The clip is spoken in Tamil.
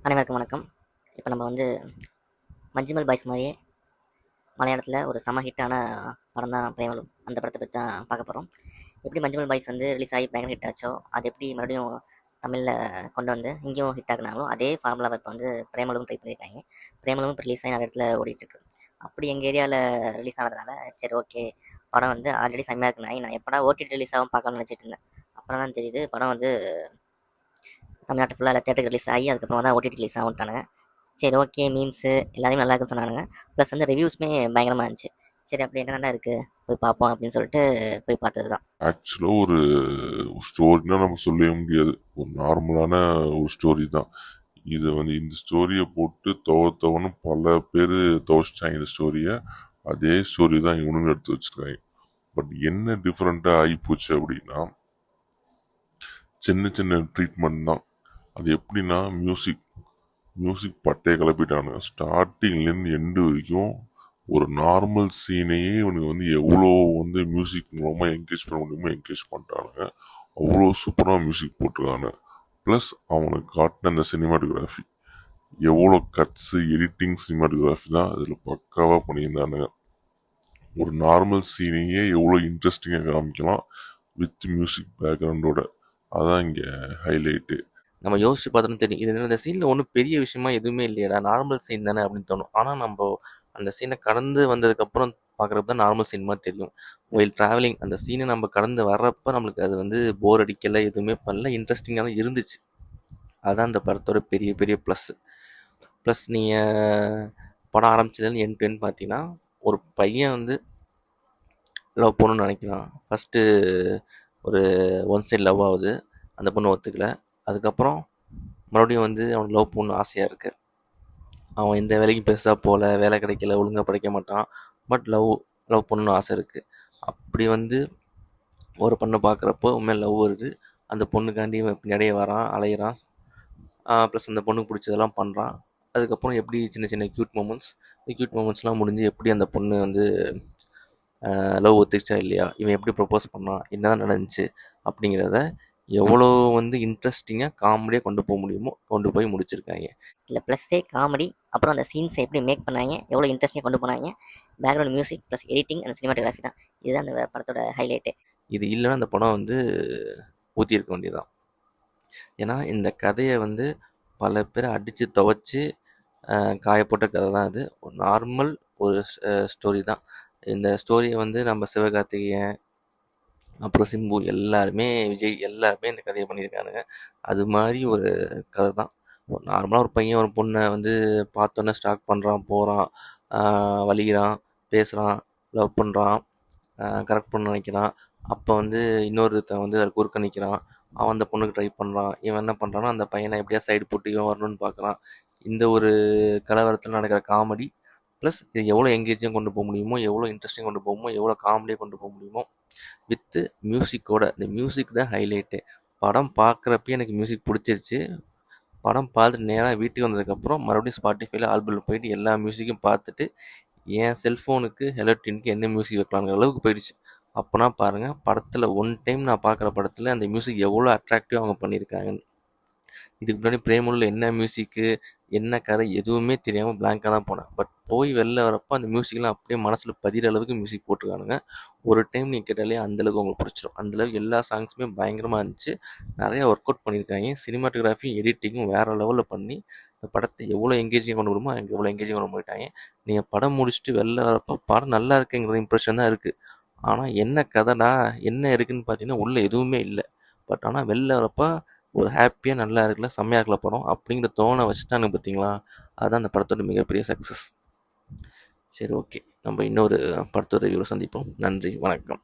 அனைவருக்கும் வணக்கம். இப்போ நம்ம வந்து மஞ்சுமல் பாய்ஸ் மாதிரியே மலையாளத்தில் ஒரு செம ஹிட்டான படம் தான் பிரேமலு. அந்த படத்தை பற்றி தான் பார்க்க போகிறோம். எப்படி மஞ்சுமல் பாய்ஸ் வந்து ரிலீஸ் ஆகி பயங்கர ஹிட் ஆச்சோ, அது எப்படி மறுபடியும் தமிழில் கொண்டு வந்து இங்கேயும் ஹிட் ஆகுனாங்களோ, அதே ஃபார்முலாவை இப்போ வந்து பிரேமலும் ட்ரை பண்ணியிருக்காங்க. பிரேமலும் இப்போ ரிலீஸ் ஆகி நிறைய இடத்துல ஓடிட்டுருக்கு. அப்படி எங்கள் ஏரியாவில் ரிலீஸ் ஆனதுனால சரி ஓகே, படம் வந்து ஆல்ரெடி செம்மையாக இருக்குனாய், நான் எப்படா ஓடிடி ரிலீஸ் ஆகும் பார்க்கலாம்னு நினச்சிட்டு இருந்தேன். அப்புறம் தான் தெரியுது படம் வந்து தமிழ்நாட்டு ஃபுல்லாக எல்லா தேட்டருக்கு ரிலீஸ் ஆகி அதுக்கப்புறம் தான் ஓடிடி ரிலீஸ் ஆகும்ட்டானுங்க. சரி ஓகே, மீம்ஸு எல்லாத்தையும் நல்லா இருக்குன்னு சொன்னானுங்க. ப்ளஸ் வந்து ரிவ்யூஸ்மே பயங்கரமாக இருந்துச்சு. சரி அப்படி என்னென்ன இருக்குது போய் பார்ப்போம் அப்படின்னு சொல்லிட்டு போய் பார்த்தது தான். ஆக்சுவலாக ஒரு ஸ்டோரினா நம்ம சொல்லவே முடியாது. ஒரு நார்மலான ஒரு ஸ்டோரி தான் இது. இந்த ஸ்டோரியை போட்டு துவன்னு பல பேர் துவச்சிட்டாங்க இந்த ஸ்டோரியை. அதே ஸ்டோரி தான் இவனுங்க எடுத்து வச்சிருக்காங்க. பட் என்ன டிஃப்ரெண்ட்டாக ஆகிப்போச்சு அப்படின்னா, சின்ன சின்ன ட்ரீட்மெண்ட் தான். அது எப்படின்னா, மியூசிக் பட்டையை கிளப்பிட்டானுங்க. ஸ்டார்டிங்லேருந்து எண்டு வரைக்கும் ஒரு நார்மல் சீனையே இவனுக்கு எவ்வளோ மியூசிக் மூலமாக என்கேஜ் பண்ண முடியுமோ என்கேஜ் பண்ணிட்டானுங்க. அவ்வளோ சூப்பராக மியூசிக் போட்டிருக்காங்க. ப்ளஸ் அவனுக்கு காட்டின அந்த சினிமாட்டோகிராஃபி, எவ்வளோ கட்ஸு, எடிட்டிங், சினிமாட்டோகிராஃபி தான் அதில் பக்காவாக பண்ணியிருந்தானுங்க. ஒரு நார்மல் சீனையே எவ்வளோ இன்ட்ரெஸ்டிங்காக காமிக்கலாம் வித் மியூசிக் பேக்ரவுண்டோட. அதான் இங்கே ஹைலைட்டு. நம்ம யோசிச்சு பார்த்தோன்னு தெரியும், இது இந்த சீனில் ஒன்றும் பெரிய விஷயமா எதுவுமே இல்லையடா, நார்மல் சீன் தானே அப்படின்னு தோணும். ஆனால் நம்ம அந்த சீனை கடந்து வந்ததுக்கப்புறம் பார்க்குறப்ப தான் நார்மல் சீன் மாதிரி தெரியும். ஒயில் ட்ராவலிங் அந்த சீனை நம்ம கடந்து வர்றப்ப நம்மளுக்கு அது போர் அடிக்கலை, எதுவுமே பண்ணல, இன்ட்ரெஸ்டிங்காக தான் இருந்துச்சு. அதுதான் அந்த படத்தோட பெரிய பெரிய ப்ளஸ்ஸு. ப்ளஸ் நீங்கள் படம் ஆரம்பிச்சதுலேருந்து எண்ட் டு எண்ட் பார்த்தீங்கன்னா, ஒரு பையன் லவ் பண்ணணும்னு நினைக்கிறான். ஃபஸ்ட்டு ஒரு ஒன் சைட் லவ் ஆகுது, அந்த பொண்ணு ஒத்துக்கலை. அதுக்கப்புறம் மறுபடியும் அவனுக்கு லவ் பண்ணணும்னு ஆசையாக இருக்குது. அவன் எந்த வேலைக்கும் பெருசாக போகல, வேலை கிடைக்கல, ஒழுங்காக படிக்க மாட்டான். பட் லவ் பண்ணணும்னு ஆசை இருக்குது. அப்படி ஒரு பொண்ணை பார்க்குறப்போ உண்மையாக லவ் வருது. அந்த பொண்ணுக்காண்டி இவன் பின்னாடியே வரான், அலையிறான். ப்ளஸ் அந்த பொண்ணுக்கு பிடிச்சதெல்லாம் பண்ணுறான். அதுக்கப்புறம் எப்படி சின்ன சின்ன க்யூட் மூமெண்ட்ஸ்லாம் முடிஞ்சு எப்படி அந்த பொண்ணு லவ் ஒத்துக்கிச்சா இல்லையா, இவன் எப்படி ப்ரப்போஸ் பண்ணான், என்ன தான் நடந்துச்சு அப்படிங்கிறத எவ்வளோ இன்ட்ரெஸ்டிங்காக காமெடியாக கொண்டு போக முடியுமோ கொண்டு போய் முடிச்சிருக்காங்க. இல்லை ப்ளஸ்ஸே காமெடி, அப்புறம் அந்த சீன்ஸை எப்படி மேக் பண்ணாங்க, எவ்வளோ இன்ட்ரெஸ்டிங்காக கொண்டு போனாங்க, background music plus editing and cinematography தான். இதுதான் அந்த படத்தோட ஹைலைட்டு. இது இல்லைன்னா அந்த படம் ஊற்றியிருக்க வேண்டியதுதான். ஏன்னா இந்த கதையை பல பேரை அடித்து துவைச்சி காயப்போட்ட கதை தான் அது. ஒரு நார்மல் ஒரு ஸ்டோரி தான். இந்த ஸ்டோரியை நம்ம சிவகார்த்திகேயன், அப்புறம் சிம்பு, எல்லாருமே விஜய் எல்லாருமே இந்த கதையை பண்ணியிருக்கானுங்க. அது மாதிரி ஒரு கதை தான். நார்மலாக ஒரு பையன் ஒரு பொண்ணை பார்த்தோன்னே ஸ்டாக் பண்ணுறான், போகிறான், வலிக்கிறான், பேசுகிறான், லவ் பண்ணுறான், கரெக்ட் பண்ண நினைக்கிறான். அப்போ இன்னொருத்தன் அதில் குறுக்க நிற்கிறான். அவன் அந்த பொண்ணுக்கு ட்ரை பண்ணுறான். இவன் என்ன பண்ணுறான்னா அந்த பையனை எப்படியா சைடு போட்டு இவன் வரணும்னு பார்க்குறான். இந்த ஒரு கலவரத்தில் நடக்கிற காமெடி ப்ளஸ் இது எவ்வளோ எங்கேஜிங் கொண்டு போக முடியுமோ, எவ்வளோ இன்ட்ரெஸ்டிங் கொண்டு போகுமோ, எவ்வளோ காமெடியாக கொண்டு போக முடியுமோ வித்து மியூசிக்கோட. இந்த மியூசிக் தான் ஹைலைட்டு. படம் பார்க்குறப்பே எனக்கு மியூசிக் பிடிச்சிருச்சு. படம் பார்த்துட்டு நேராக வீட்டுக்கு வந்ததுக்கப்புறம் மறுபடியும் ஸ்பாட்டிஃபைல ஆல்பமில் போயிட்டு எல்லா மியூசிக்கும் பார்த்துட்டு என் செல்ஃபோனுக்கு ஹெலோ டின்க்கு என்ன மியூசிக் வைக்கலாங்கிற அளவுக்கு போயிடுச்சு. அப்போனா பாருங்கள், படத்தில் ஒன் டைம் நான் பார்க்குற படத்தில் அந்த மியூசிக் எவ்வளோ அட்ராக்டிவாக அவங்க பண்ணியிருக்காங்கன்னு. இதுக்கு முன்னாடி பிரேமலூரில் என்ன மியூசிக்கு, என்ன கதை எதுவுமே தெரியாமல் பிளாங்காக தான் போனேன். பட் போய் வெளில வரப்போ அந்த மியூசிக்லாம் அப்படியே மனசில் பதிகிற அளவுக்கு மியூசிக் போட்டிருக்கானுங்க. ஒரு டைம் நீங்கள் கேட்டாலே அந்தளவுக்கு உங்களுக்கு பிடிச்சிடும். அந்தளவுக்கு எல்லா சாங்ஸுமே பயங்கரமாக இருந்துச்சு. நிறையா ஒர்க் அவுட் பண்ணியிருக்காங்க. சினிமாட்டோகிராஃபி எடிட்டிங்கும் வேறு லெவலில் பண்ணி இந்த படத்தை எவ்வளோ எங்கேஜிங் கொண்டு விடுமோ எனக்கு எவ்வளோ எங்கேஜிங் கொண்டு போயிட்டாங்க. நீங்கள் படம் முடிச்சுட்டு வெளில வரப்போ படம் நல்லா இருக்குங்கிற இம்ப்ரெஷன் தான் இருக்குது. ஆனால் என்ன கதைனா என்ன இருக்குதுன்னு பார்த்தீங்கன்னா உள்ளே எதுவுமே இல்லை. பட் ஆனால் வெளில வரப்போ ஒரு ஹாப்பியாக நல்லா இருக்குல்ல, செம்மையாக இருக்கல படம் அப்படிங்கிற தோணை வச்சுட்டானுங்க பார்த்தீங்களா. அதுதான் அந்த படத்தோட மிகப்பெரிய சக்ஸஸ். சரி ஓகே, நம்ம இன்னொரு படத்தோட ரிவ்யூவில் சந்திப்போம். நன்றி, வணக்கம்.